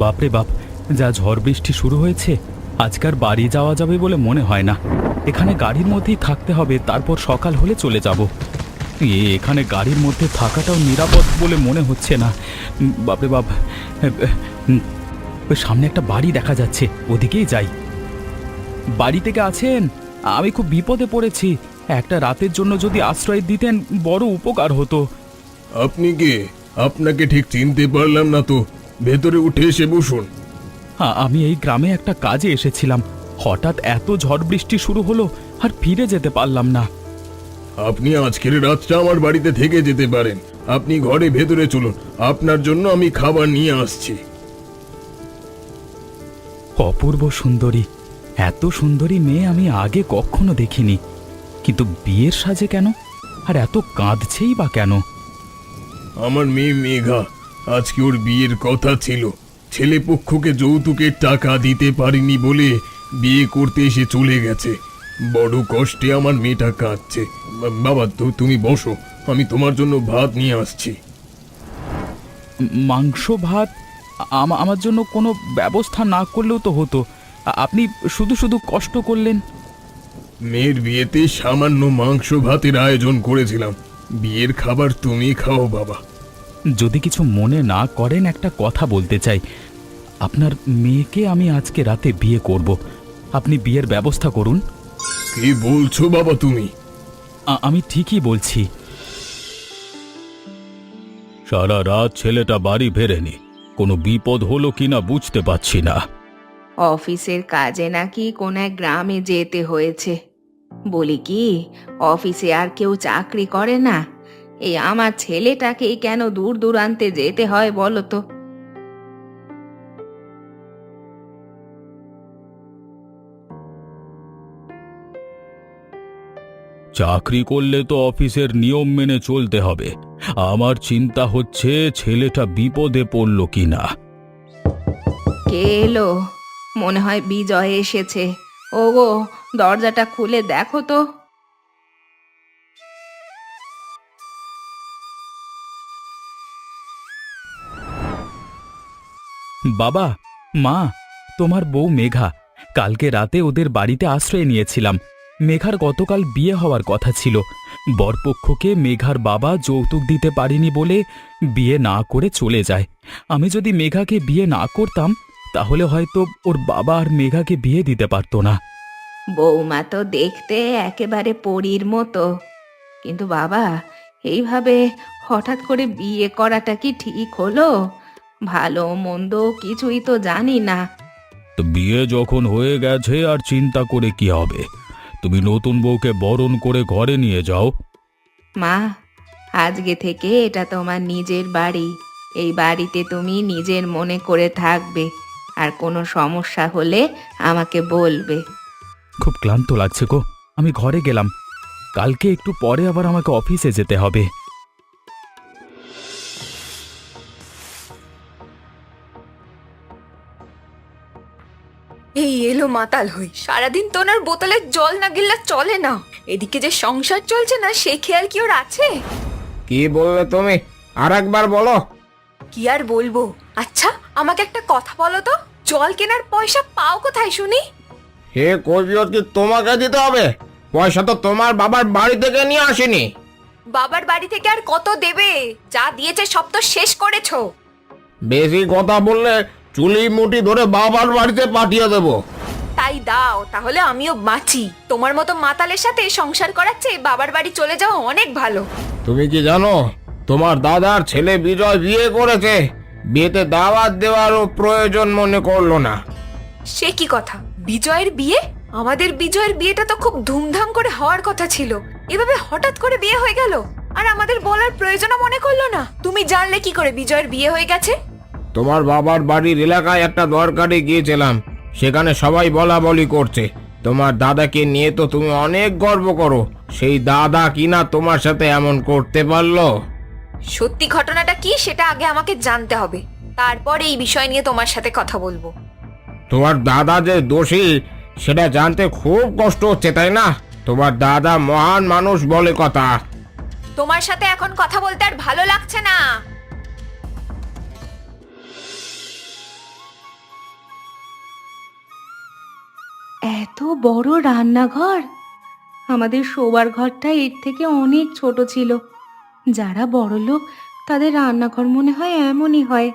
বাপরে বাপ, যা ঝড় বৃষ্টি শুরু হয়েছে, আজকার বাড়ি যাওয়া যাবে বলে মনে হয় না। এখানে গাড়ির মধ্যেই থাকতে হবে, তারপর সকাল হলে চলে যাব। এখানে গাড়ির মধ্যে থাকাটাও নিরাপদ বলে মনে হচ্ছে না। বাপরে বাপ, ওই সামনে একটা বাড়ি দেখা যাচ্ছে, ওদিকেই যাই। বাড়ি থেকে আছেন? আমি খুব বিপদে পড়েছি, একটা রাতের জন্য যদি আশ্রয় দিতেন বড় উপকার হতো। আপনি কে? আপনাকে ঠিক চিনতে পারলাম না তো। ভেতরে উঠে এসে বসুন। আমি এই গ্রামে একটা কাজে এসেছিলাম, হঠাৎ এত ঝড় বৃষ্টি শুরু হলো, আর ফিরে যেতে পারলাম না। আপনি আজকের রাতটা আমার বাড়িতে থেকে যেতে পারেন। আপনি ঘরে ভেতরে চলুন, আপনার জন্য আমি খাবার নিয়ে আসছি। অপূর্ব সুন্দরী, এত সুন্দরী মেয়ে আমি আগে কখনো দেখিনি। কিন্তু বিয়ের সাজে কেন, আর এত কাঁদছেই বা কেন? আমার মেয়ে মেঘা, আজকে ওর বিয়ের কথা ছিল। ছেলে পক্ষকে যৌতুকের টাকা দিতে পারিনি বলে বিয়ে করতে এসে চলে গেছে। বড় কষ্টে আমার মেয়েটা কাঁদছে। বাবা, তুমি বসো, আমি তোমার জন্য ভাত নিয়ে আসছি। মাংস ভাত? আমার জন্য কোনো ব্যবস্থা না করলেও তো হতো, আপনি শুধু শুধু কষ্ট করলেন। মেয়ের বিয়েতে সামান্য মাংস ভাতের আয়োজন করেছিলাম। বিয়ের খাবার তুমি খাও বাবা। যদি কিছু মনে না করেন, একটা কথা বলতে চাই। আপনার মেয়েকে আমি আজকে রাতে বিয়ে করব, আপনি বিয়ের ব্যবস্থা করুন। কি বলছো বাবা তুমি? আমি ঠিকই বলছি। সারা রাত ছেলেটা বাড়ি ফেরেনি, কোনো বিপদ হলো কিনা বুঝতে পারছি না। অফিসের কাজে নাকি কোন এক গ্রামে যেতে হয়েছে। বলি কি, অফিসে আর কেউ চাকরি করে না? এই আমার ছেলেটাকেই কেন দূর দূরান্তে যেতে হয় বলো তো? চাকরি করলে তো অফিসের নিয়ম মেনে চলতে হবে। আমার চিন্তা হচ্ছে ছেলেটা বিপদে পড়ল কিনা। কে এলো? মনে হয় বিজয় এসেছে। ওগো, দরজাটা খুলে দেখো তো। বাবা, মা, তোমার বউ মেঘা, কালকে রাতে ওদের বাড়িতে আশ্রয় নিয়েছিলাম। মেঘার গতকাল বিয়ে হওয়ার কথা ছিল। বরপক্ষকে মেঘার বাবা যৌতুক দিতে পারিনি বলে বিয়ে না করে চলে যায়। আমি যদি মেঘাকে বিয়ে না করতাম, তাহলে হয়তো ওর বাবা আর মেঘাকে বিয়ে দিতে পারতো না। বৌমা তো দেখতে একেবারে পরীর মতো, কিন্তু বাবা, এইভাবে হঠাৎ করে বিয়ে করাটা কি ঠিক হলো? ভালো মন্দ কিছুই তো জানি না। তো বিয়ে যখন হয়ে গেছে আর চিন্তা করে কি হবে? তুমি নতুন বউকে বরণ করে ঘরে নিয়ে যাও। মা, আজকে থেকে এটা তোমার নিজের বাড়ি। এই বাড়িতে তুমি নিজের মনে করে থাকবে, আর কোনো সমস্যা হলে আমাকে বলবে। খুব ক্লান্ত লাগছে গো, আমি ঘরে গেলাম। কালকে একটু পরে আবার আমাকে অফিসে যেতে হবে। এই এলো মাতাল হই, সারাদিন তোনার বোতলের জল না গিললে চলে না। এদিকে যে সংসার চলছে না, সে খেয়াল কি ওর আছে? কি বললে তুমি? আর একবার বলো। কি আর বলবো? আচ্ছা, আমাকে একটা কথা বলো তো, জল কেনার পয়সা পাও কোথায় শুনি? হে কৈফিয়ত কি তোমাকে দিতে হবে? পয়সা তো তোমার বাবার বাড়ি থেকে নিয়ে আসেনি। বাবার বাড়ি থেকে আর কত দেবে? যা দিয়েছে সব তো শেষ করেছো। বেশি কথা বললে চুলি মুটি ধরে বাবার বাড়িতে পাঠিয়ে দেবো। তাই দাও, তাহলে আমিও বাঁচি। তোমার মতো মাতালের সাথে সংসার করার চেয়ে বাবার বাড়ি চলে যাওয়া অনেক ভালো। তুমি কি জানো, তোমার দাদার ছেলে বিজয় বিয়ে করেছে? বিয়েতে দাওয়াত দেওয়ারও প্রয়োজন মনে করলো না। সে কি কথা? বিজয়ের বিয়ে? আমাদের বিজয়ের বিয়েটা তো খুব ধুমধাম করে হওয়ার কথা ছিল। এভাবে হঠাৎ করে বিয়ে হয়ে গেল, আর আমাদের বলার প্রয়োজনও মনে করলো না। তুমি জানলে কি করে বিজয়ের বিয়ে হয়ে গেছে? তোমার বাবার বাড়ির এলাকায় একটা দরকারে গিয়েছিলাম, সেখানে সবাই বলা বলি করছে। তোমার দাদাকে নিয়ে তো তুমি অনেক গর্ব করো, সেই দাদা কিনা তোমার সাথে এমন করতে পারলো? সত্যি ঘটনাটা কি সেটা আগে আমাকে জানতে হবে, তারপর এই বিষয় নিয়ে তোমার সাথে কথা বলবো। তোমার দাদা যে দোষী সেটা জানতে খুব কষ্ট হচ্ছে, তাই না? তোমার দাদা মহান মানুষ বলে কথা। তোমার সাথে এখন কথা বলতে আর ভালো লাগছে না। এত বড় রান্নাঘর! আমাদের শোবার ঘরটা এর থেকে অনেক ছোট ছিল। যারা বড়লোক তাদের রান্নাঘর মনে হয় এমনই হয়।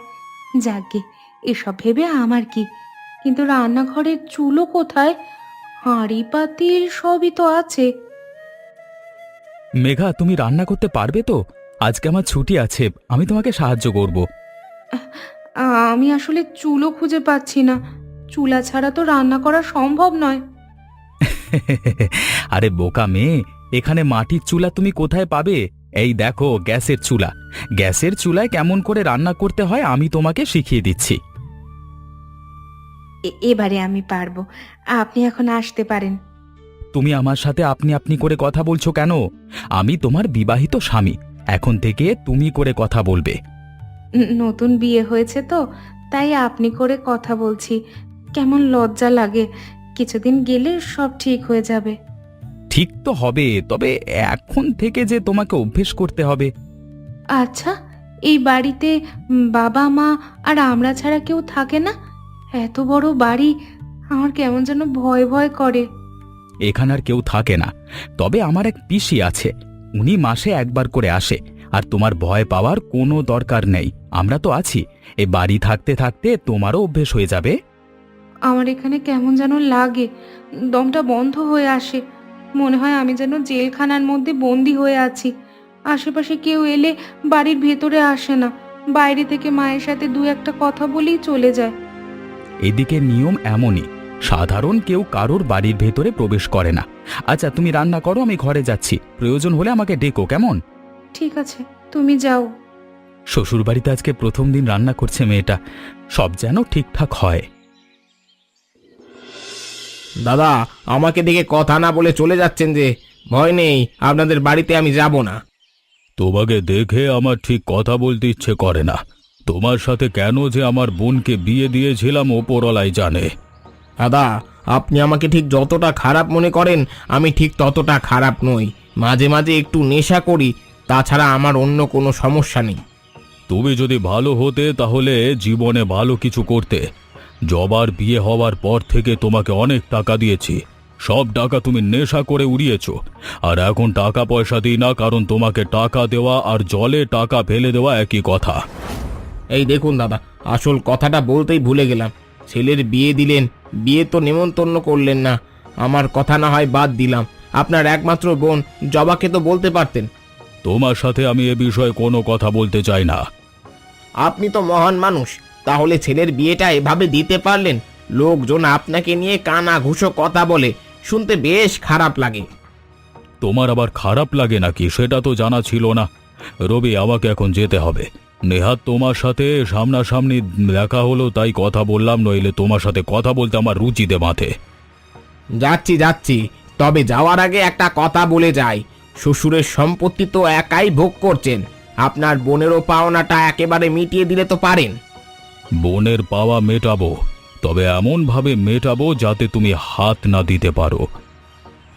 যাকগে, এসব ভেবে আমার কি, কিন্তু রান্নাঘরের চুলো কোথায়? হাঁড়ি পাতিল সবই তো আছে। মেঘা, তুমি রান্না করতে পারবে তো? আজকে আমার ছুটি আছে, আমি তোমাকে সাহায্য করব। আমি আসলে চুলো খুঁজে পাচ্ছি না। চুলা ছাড়া তো রান্না করা সম্ভব নয়। আরে বোকা মেয়ে, এখানে মাটির চুলা তুমি কোথায় পাবে? এই দেখো গ্যাসের চুলা। গ্যাসের চুলায় কেমন করে রান্না করতে হয় আমি তোমাকে শিখিয়ে দিচ্ছি। এবারে আমি পারবো। আপনি এখন আসতে পারেন। তুমি আমার সাথে আপনি আপনি করে কথা বলছো কেন? আমি তোমার বিবাহিত স্বামী, এখন থেকে তুমি করে কথা বলবে। নতুন বিয়ে হয়েছে তো, তাই আপনি করে কথা বলছি। কেমন লজ্জা লাগে। কিছুদিন গেলে সব ঠিক হয়ে যাবে। ঠিক তো হবে, তবে এখন থেকে যে তোমাকে অভ্যেস করতে হবে। আচ্ছা, এই বাড়িতে বাবা মা আর আমরা ছাড়া কেউ থাকে না? এত বড় বাড়ি, আমার কেমন যেন ভয় ভয় করে। এখানে আর কেউ থাকে না, তবে আমার এক পিসি আছে, উনি মাসে একবার করে আসে। আর তোমার ভয় পাওয়ার কোনো দরকার নেই, আমরা তো আছি। এ বাড়ি থাকতে থাকতে তোমারও অভ্যেস হয়ে যাবে। আমার এখানে কেমন যেন লাগে, দমটা বন্ধ হয়ে আসে। মনে হয় আমি যেন জেলখানার মধ্যে বন্দি হয়ে আছি। আশেপাশে কেউ এলে বাড়ির ভেতরে আসে না, বাইরে থেকে মায়ের সাথে দু একটা কথা বলেই চলে যায়। এদিকে নিয়ম এমনই, সাধারণ কেউ কারোর বাড়ির ভেতরে প্রবেশ করে না। আচ্ছা তুমি রান্না করো, আমি ঘরে যাচ্ছি, প্রয়োজন হলে আমাকে ডেকো, কেমন? ঠিক আছে, তুমি যাও। শ্বশুরবাড়িতে আজকে প্রথম দিন রান্না করছে মেয়েটা, সব যেন ঠিকঠাক হয়। দাদা, আমাকে দেখে কথা না বলে চলে যাচ্ছেন যে? ভয় নেই, আপনাদের বাড়িতে আমি যাব না। তোমাকে দেখে আমার ঠিক কথা বলতে ইচ্ছে করে না। তোমার সাথে কেন যে আমার বোনকে বিয়ে দিয়েছিলাম ওপরওয়ালাই জানে। দাদা, আপনি আমাকে ঠিক যতটা খারাপ মনে করেন আমি ঠিক ততটা খারাপ নই। মাঝে মাঝে একটু নেশা করি, তাছাড়া আমার অন্য কোনো সমস্যা নেই। তুমি যদি ভালো হতে তাহলে জীবনে ভালো কিছু করতে। জবার বিয়ে হওয়ার পর থেকে তোমাকে অনেক টাকা দিয়েছি, সব টাকা তুমি নেশা করে উড়িয়েছো। আর এখন টাকা পয়সা দিই না, কারণ তোমাকে টাকা দেওয়া আর জলে টাকা ফেলে দেওয়া একই কথা। এই দেখুন দাদা, আসল কথাটা বলতেই ভুলে গেলাম। ছেলের বিয়ে দিলেন, বিয়ে তো নেমন্তন্ন করলেন না। আমার কথা না হয় বাদ দিলাম, আপনার একমাত্র বোন জবাকে তো বলতে পারতেন। তোমার সাথে আমি এ বিষয়ে কোনো কথা বলতে চাই না। আপনি তো মহান মানুষ, তাহলে ছেলের বিয়েটা এভাবে দিতে পারলেন? লোকজন আপনাকে নিয়ে কানা ঘুষো কথা বলে, শুনতে বেশ খারাপ লাগে। তোমার আবার খারাপ লাগে নাকি সেটা তো জানা ছিল না। রবি, আমাকে এখন যেতে হবে। নেহাত তোমার সাথে সামনাসামনি দেখা হলো তাই কথা বললাম, নইলে তোমার সাথে কথা বলতে আমার রুচিতে মাথে। যাচ্ছি যাচ্ছি, তবে যাওয়ার আগে একটা কথা বলে যাই। শ্বশুরের সম্পত্তি তো একাই ভোগ করছেন, আপনার বোনেরও পাওনাটা একেবারে মিটিয়ে দিলে তো পারেন। বোনের পাওয়া মেটাবো, তবে এমনভাবে মেটাবো যাতে তুমি হাত না দিতে পারো।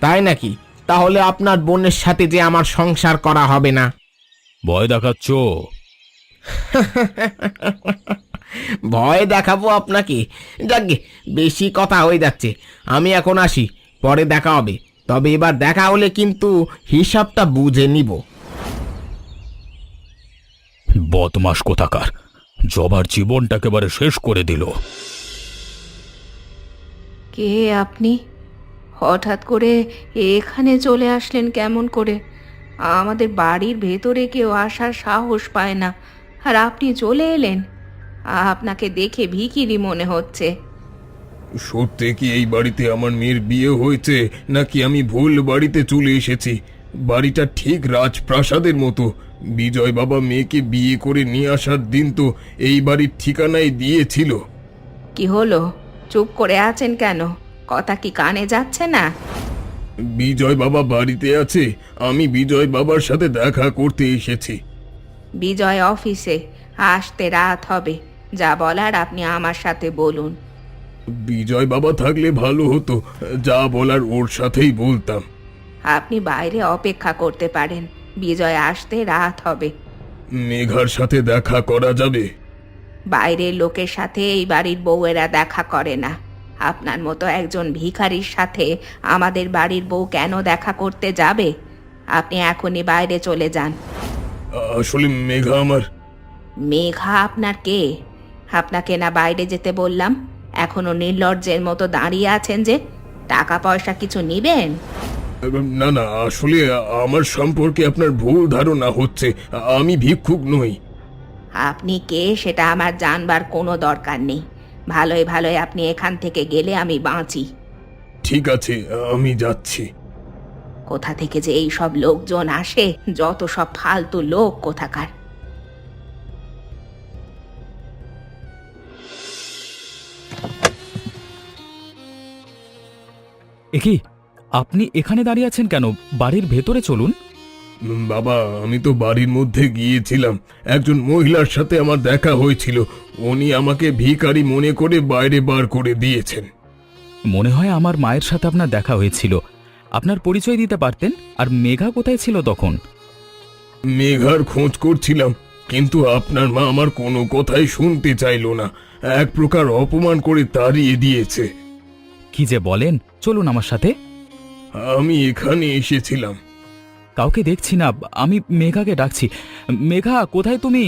তাই নাকি? তাহলে আপনার বোনের সাথে যে আমার সংসার করা হবে না। ভয় দেখাচ্ছ? ভয় দেখাবো আপনাকে? যাকগে, বেশি কথা হয়ে যাচ্ছে, আমি এখন আসি, পরে দেখা হবে। তবে এবার দেখা হলে কিন্তু হিসাবটা বুঝে নিব। বদমাস কোথাকার, জবার জীবনটা একেবারে শেষ করে দিল। কে আপনি? হঠাৎ করে এখানে চলে আসলেন কেমন করে? আমাদের বাড়ির ভেতরে কেউ আসার সাহস পায় না, আর আপনি চলে এলেন? আপনাকে দেখে ভিখিরি মনে হচ্ছে। সত্যি কি এই বাড়িতে আমার মেয়ের বিয়ে হয়েছে, নাকি আমি ভুল বাড়িতে চলে এসেছি? বাড়িটা ঠিক রাজপ্রাসাদের মতো। বিজয় বাবা মেয়েকে বিয়ে করে নিয়ে আসার দিন তো এই বাড়ির ঠিকানাই দিয়েছিল। কি হলো, চুপ করে আছেন কেন? কথা কি কানে যাচ্ছে না? বিজয় বাবা বাড়িতে আছে, আমি বিজয় বাবার সাথে দেখা করতে এসেছি। বিজয় অফিসে, আসতে রাত হবে। যা বলার আপনি আমার সাথে বলুন। বিজয় বাবা থাকলে ভালো হতো, যা বলার ওর সাথেই বলতাম। আপনি বাইরে অপেক্ষা করতে পারেন, বিজয় আসতে রাত হবে। মেঘার সাথে দেখা করা যাবে? বাইরের লোকের সাথে এই বাড়ির বউয়েরা দেখা করে না। আপনার মতো একজন ভিখারির সাথে আমাদের বাড়ির বউ কেন দেখা করতে যাবে? আপনি এখনই বাইরে চলে যান। আসলে মেঘা আমার মেঘা আপনার কে? আপনাকে না বাইরে যেতে বললাম? এখনো নির্লজ্জের মতো দাঁড়িয়ে আছেন যে? টাকা পয়সা কিছু নিবেন? না না, আসলে আমার সম্পর্কে আপনার ভুল ধারণা হচ্ছে। আমি ভিক্ষুক নই। আপনি কে সেটা আমার জানবার কোনো দরকার নেই। ভালোই ভালোই আপনি এখান থেকে গেলে আমি বাঁচি। ঠিক আছে, আমি যাচ্ছি। কোথা থেকে যে এই সব লোকজন আসে, যত সব ফালতু লোক কোথাকার। একি, আপনি এখানে দাঁড়িয়ে আছেন কেন? বাড়ির ভেতরে চলুন। বাবা, আমি তো বাড়ির মধ্যে গিয়েছিলাম। একজন মহিলার সাথে আমার দেখা হয়েছিল। উনি আমাকে ভিখারি মনে করে বাইরে বার করে দিয়েছেন। মনে হয় আমার মায়ের সাথে আপনার দেখা হয়েছিল। আপনার পরিচয় দিতে পারতেন। আর মেঘা কোথায় ছিল তখন? মেঘার খোঁজ করছিলাম, কিন্তু আপনার মা আমার কোনো কথাই শুনতে চাইলো না। এক প্রকার অপমান করে তাড়িয়ে দিয়েছে। কি যে বলেন! চলুন আমার সাথে। আমি এখানে এসেছিলাম। কাউকে দেখছি না, আমি মেঘাকে ডাকছি। মেঘা, কোথায় তুমি?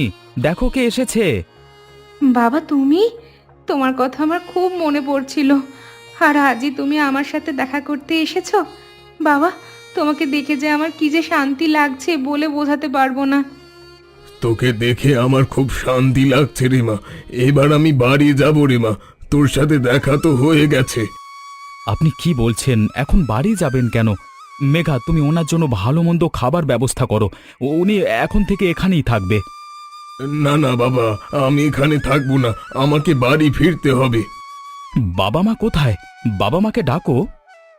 দেখো কে এসেছে। বাবা, তুমি? তোমার কথা আমার খুব মনে পড়ছিল। আর আজই তুমি আমার সাথে দেখা করতে এসেছো। বাবা, তোমাকে দেখে যে আমার কি যে শান্তি লাগছে বলে বোঝাতে পারবো না। তোকে দেখে আমার খুব শান্তি লাগছে রে মা। এবার আমি বাড়ি যাব রে মা। তোর সাথে দেখা তো হয়ে গেছে। আপনি কি বলছেন? এখন বাড়ি যাবেন কেন? মেঘা, তুমি ওনার জন্য ভালো মন্দ খাবার ব্যবস্থা করো। উনি এখন থেকে এখানেই থাকবে। না না বাবা, আমি এখানে থাকবো না। আমাকে বাড়ি ফিরতে হবে। বাবা মা কোথায়? বাবা মাকে ডাকো।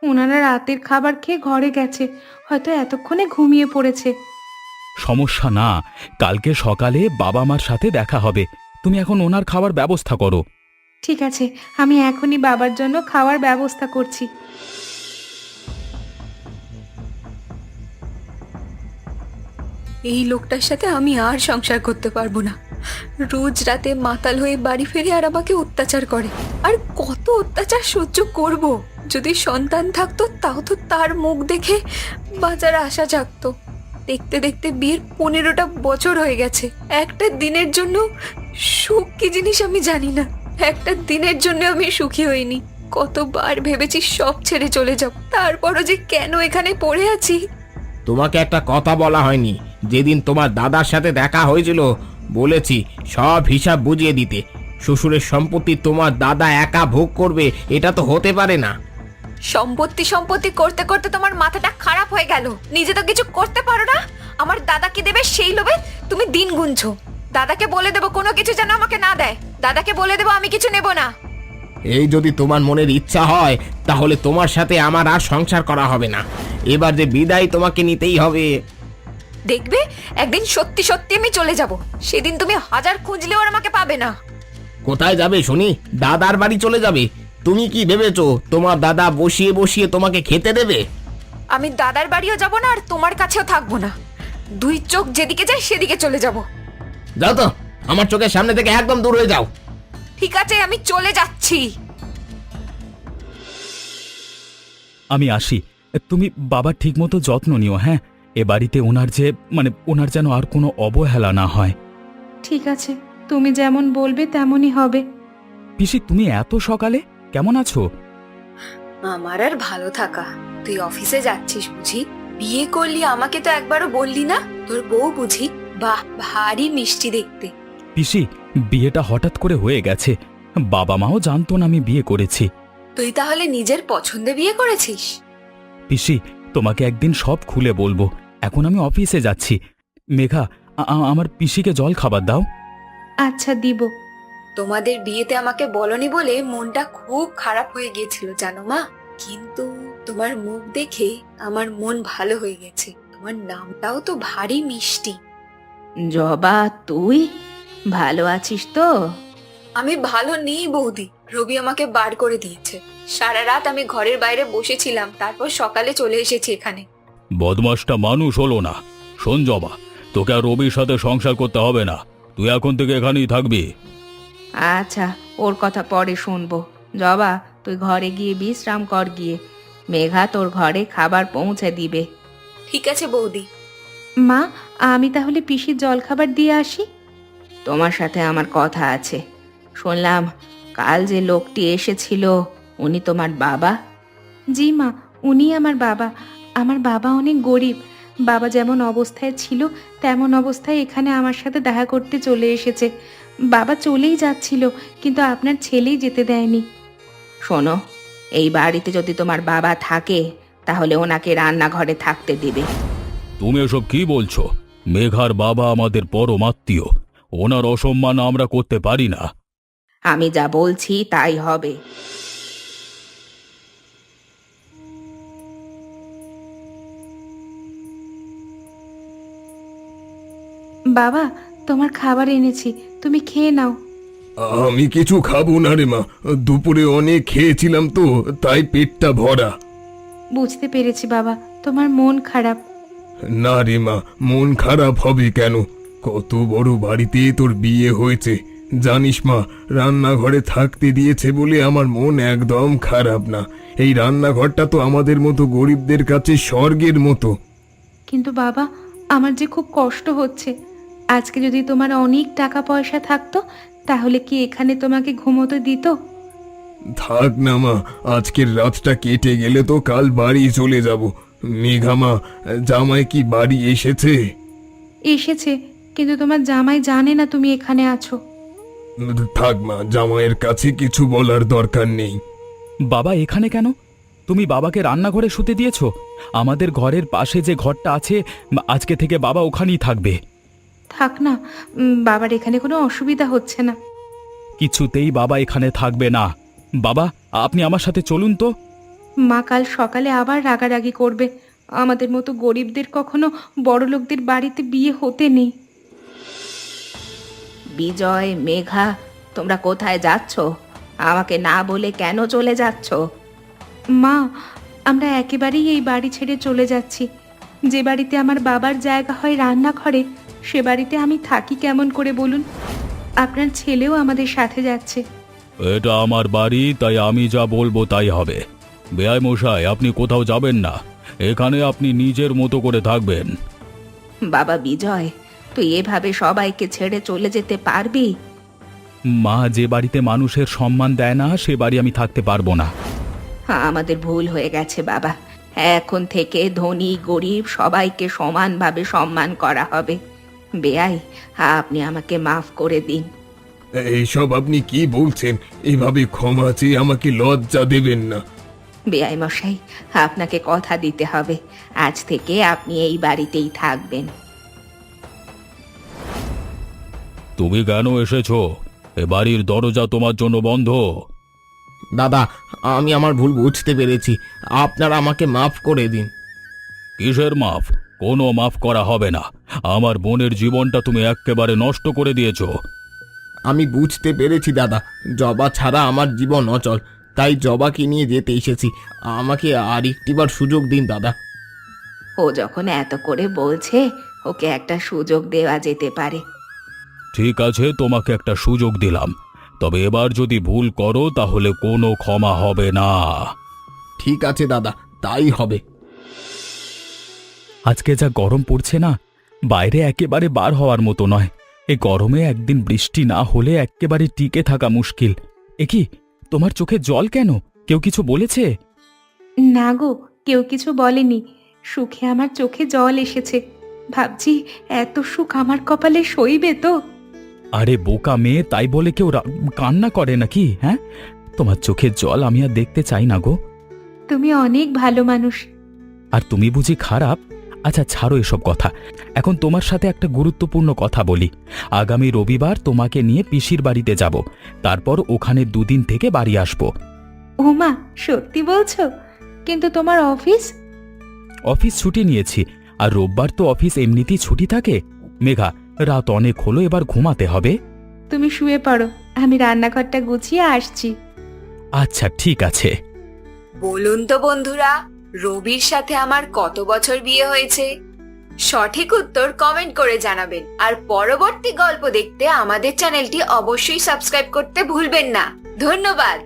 ওনারা রাতের খাবার খেয়ে ঘরে গেছে, হয়তো এতক্ষণে ঘুমিয়ে পড়েছে। সমস্যা না, কালকে সকালে বাবা মার সাথে দেখা হবে। তুমি এখন ওনার খাবার ব্যবস্থা করো। ঠিক আছে, আমি এখনই বাবার জন্য খাওয়ার ব্যবস্থা করছি। এই লোকটার সাথে আমি আর সংসার করতে পারবো না। রোজ রাতে মাতাল হয়ে বাড়ি ফিরে আর আমাকে অত্যাচার করে। আর কত অত্যাচার সহ্য করব? যদি সন্তান থাকতো তাও তো তার মুখ দেখে বাঁচার আশা জাগতো। দেখতে দেখতে বিয়ের 15টা বছর হয়ে গেছে। একটা দিনের জন্য সুখ কি জিনিস আমি জানি না। একটা দিনের জন্য আমি সুখী হইনি। কতবার ভেবেছি সব ছেড়ে চলে যাব, তারপরও যে কেন এখানে পড়ে আছি। তোমাকে একটা কথা বলা হয়নি? যেদিন তোমার দাদার সাথে দেখা হয়েছিল বলেছি সব হিসাব বুঝিয়ে দিতে। শ্বশুরের সম্পত্তি তোমার দাদা একা ভোগ করবে, এটা তো হতে পারে না। সম্পত্তি সম্পত্তি করতে করতে তোমার মাথাটা খারাপ হয়ে গেল। নিজে তো কিছু করতে পারো না। আমার দাদাকে দেবে সেই লোভে তুমি দিন গুনছো। দাদাকে বলে দেবো কোনো কিছু যেন আমাকে না দেয়। দাদাকে বলে দেবো আমি কিছু নেব না। এই যদি তোমার মনের ইচ্ছা হয় তাহলে তোমার সাথে আমার আর সংসার করা হবে না। এবার যে বিদায় তোমাকে নিতেই হবে। দেখবে একদিন সত্যি সত্যি আমি চলে যাব। সেদিন তুমি হাজার খুঁজলেও আর আমাকে পাবে না। কোথায় যাবে শুনি? দাদার বাড়ি চলে যাবে? তুমি কি ভেবেছো তোমার দাদা বসিয়ে বসিয়ে তোমাকে খেতে দেবে? আমি দাদার বাড়িও যাব না আর তোমার কাছেও থাকবো না। দুই চোখ যেদিকে যায় সেদিকে চলে যাব। যাও তো, আমার চোখের সামনে থেকে একদম দূর হয়ে যাও। ঠিক আছে, আমি চলে যাচ্ছি। আমি আসি। তুমি বাবার ঠিকমতো যত্ন নিও, হ্যাঁ? এ বাড়িতে ওনার যেন আর কোনো অবহেলা না হয়। ঠিক আছে, তুমি যেমন বলবে তেমনই হবে। পিসি, তুমি এত সকালে কেমন আছো? আমার আর ভালো থাকা। তুই অফিসে যাচ্ছিস বুঝি? বিয়ে করলি, আমাকে তো একবারও বললি না। তোর বউ বুঝি? বাহ, ভারী মিষ্টি দেখতে। পিসি, বিয়েটা হঠাৎ করে হয়ে গেছে। বাবা মাও জানতো না আমি বিয়ে করেছি। তুই তাহলে নিজের পছন্দে বিয়ে করেছিস? পিসি, তোমাকে একদিন সব খুলে বলবো। এখন আমি অফিসে যাচ্ছি। মেঘা, আমার পিসিকে জল খাবার দাও। আচ্ছা, দিব। তোমাদের বিয়েতে আমাকে বলনি বলে মনটা খুব খারাপ হয়ে গিয়েছিল জানো মা। কিন্তু তোমার মুখ দেখে আমার মন ভালো হয়ে গেছে। তোমার নামটাও তো ভারী মিষ্টি। জবা, তুই ভালো আছিস তো? আমি ভালো নেই বৌদি। রবি আমাকে বার করে দিয়েছে। সারা রাত আমি ঘরের বাইরে বসেছিলাম, তারপর সকালে চলে এসেছি এখানে। বদমাসটা মানুষ হলো না। শোন জবা, তোকে আর রবির সাথে সংসার করতে হবে না। তুই এখন থেকে এখানেই থাকবি। আচ্ছা, ওর কথা পরে শুনবো। জবা, তুই ঘরে গিয়ে বিশ্রাম কর গিয়ে। মেঘা তোর ঘরে খাবার পৌঁছে দিবে। ঠিক আছে বৌদি। মা, আমি তাহলে পিসির জলখাবার দিয়ে আসি। তোমার সাথে আমার কথা আছে। শুনলাম কাল যে লোকটি এসেছিল উনি তোমার বাবা? জি মা, উনি আমার বাবা। আমার বাবা অনেক গরিব। বাবা যেমন অবস্থায় ছিল তেমন অবস্থায় এখানে আমার সাথে দেখা করতে চলে এসেছে। বাবা চলেই যাচ্ছিল, কিন্তু আপনার ছেলেই যেতে দেয়নি। শোনো, এই বাড়িতে যদি তোমার বাবা থাকে তাহলে ওনাকে রান্নাঘরে থাকতে দিবে। তুমি এসব কি বলছো? মেঘার বাবা আমাদের পরম আত্মীয়, ওনার অসম্মান আমরা করতে পারি না। আমি যা বলছি তাই হবে। বাবা, তোমার খাবার এনেছি, তুমি খেয়ে নাও। আমি কিছু খাবো না রে মা, দুপুরে অনেক খেয়েছিলাম তো, তাই পেটটা ভরা। বুঝতে পেরেছি বাবা, তোমার মন খারাপ। না রে মা, মন খারাপ হবে কেন? কত বড় বাড়িতে তোর বিয়ে হয়েছে, জানিস মা, রান্নাঘরে থাকতে দিয়েছে বলে আমার মন একদম খারাপ না। এই রান্নাঘরটা তো আমাদের মতো গরিবদের কাছে স্বর্গের মতো। কিন্তু বাবা, আমার যে খুব কষ্ট হচ্ছে। আজকে যদি তোমার অনেক টাকা পয়সা থাকতো তাহলে কি এখানে তোমাকে ঘুমোতে দিত? থাক না মা, আজকের রাতটা কেটে গেলে তো কাল বাড়ি চলে যাব। মেঘা মা, জামাই কি বাড়ি এসেছে? এসেছে, কিন্তু তোমার জামাই জানে না তুমি এখানে আছো। থাক মা, জামাইয়ের কাছে কিছু বলার দরকার নেই। বাবা এখানে কেন? তুমি বাবাকে রান্নাঘরে শুতে দিয়েছো? আমাদের ঘরের পাশে যে ঘরটা আছে, আজকে থেকে বাবা ওখানেই থাকবে। থাক না, বাবার এখানে কোনো অসুবিধা হচ্ছে না। কিছুতেই বাবা এখানে থাকবে না। বাবা, আপনি আমার সাথে চলুন তো। মা কাল সকালে আবার রাগারাগি করবে। আমাদের মতো গরিবদের কখনো বড়লোকদের বাড়িতে বিয়ে হতে নেই। বিজয়, মেঘা, তোমরা কোথায় যাচ্ছ? আমাকে না বলে কেন চলে যাচ্ছ? মা, আমরা একেবারেই এই বাড়ি ছেড়ে চলে যাচ্ছি। যে বাড়িতে আমার বাবার জায়গা হয় রান্নাঘরে, সে বাড়িতে আমি থাকি কেমন করে বলুন? আপনার ছেলেও আমাদের সাথে যাচ্ছে। এটা আমার বাড়ি, তাই আমি যা বলবো তাই হবে। বেয়াই মশাই, আপনি কোথাও যাবেন না, এখানে আপনি নিজের মতো করে থাকবেন। বাবা বিজয়, তুই এভাবে সবাইকে ছেড়ে চলে যেতে পারবি? মা, যে বাড়িতে মানুষের সম্মান দেয় না সে বাড়ি আমি থাকতে পারবো না। আমাদের ভুল হয়ে গেছে বাবা। এখন থেকে ধনী গরিব সবাইকে সমানভাবে সম্মান করা হবে। বেয়াই, আপনি আমাকে মাফ করে দিন। এইসব আপনি কি বলছেন? এভাবে ক্ষমা চেয়ে আমাকে লজ্জা দেবেন না। বেয়াই মশাই, আপনাকে কথা দিতে হবে, আজ থেকে আপনি এই বাড়িতেই থাকবেন। তুমি কেন এসেছো? এ বাড়ির দরজা তোমার জন্য বন্ধ। দাদা, আমি আমার ভুল বুঝতে পেরেছি, আপনারা আমাকে মাফ করে দিন। কিসের মাফ? কোনো মাফ করা হবে না। আমার বোনের জীবনটা তুমি একেবারে নষ্ট করে দিয়েছো। আমি বুঝতে পেরেছি দাদা, জবা ছাড়া আমার জীবন অচল, তাই জবাকে নিয়ে যেতে এসেছি। আমাকে আর একটিবার সুযোগ দিন দাদা। ও যখন এত করে বলছে, ওকে একটা সুযোগ দেওয়া যেতে পারে। ঠিক আছে, তোমাকে একটা সুযোগ দিলাম, তবে এবার যদি ভুল করো তাহলে কোনো ক্ষমা হবে না। ঠিক আছে দাদা, তাই হবে। আজকে যা গরম পড়ছে না, বাইরে একেবারে বার হওয়ার মতো নয়। এই গরমে একদিন বৃষ্টি না হলে একেবারে টিকে থাকা মুশকিল। এ কি, তোমার চোখে জল কেন? কেউ কিছু বলেছে? না গো, কেউ কিছু বলেনি। সুখে আমার চোখে জল এসেছে। ভাবছি এত সুখ আমার কপালে সইবে তো? আরে বোকা মেয়ে, তাই বলে কেউ কান্না করে নাকি? হ্যাঁ, তোমার চোখের জল আমি আর দেখতে চাই না গো। তুমি অনেক ভালো মানুষ। আর তুমি বুঝি খারাপ? আচ্ছা ছাড়ো এসব কথা, এখন তোমার সাথে একটা গুরুত্বপূর্ণ কথা বলি। আগামী রবিবার তোমাকে নিয়ে পিসির বাড়িতে যাব, তারপর ওখানে 2 দিন থেকে বাড়ি আসবো। ওমা, সত্যি বলছো? কিন্তু তোমার অফিস? অফিস ছুটি নিয়েছি, আর রোববার তো অফিস এমনিতেই ছুটি থাকে। মেঘা, রাত অনেক হলো, এবার ঘুমাতে হবে। তুমি শুয়ে পড়ো, আমি রান্নাঘরটা গুছিয়ে আসছি। আচ্ছা ঠিক আছে। বলুন তো বন্ধুরা, রবির সাথে আমার কত বছর বিয়ে হয়েছে? সঠিক উত্তর কমেন্ট করে জানাবেন। আর পরবর্তী গল্প দেখতে আমাদের চ্যানেলটি অবশ্যই সাবস্ক্রাইব করতে ভুলবেন না। ধন্যবাদ।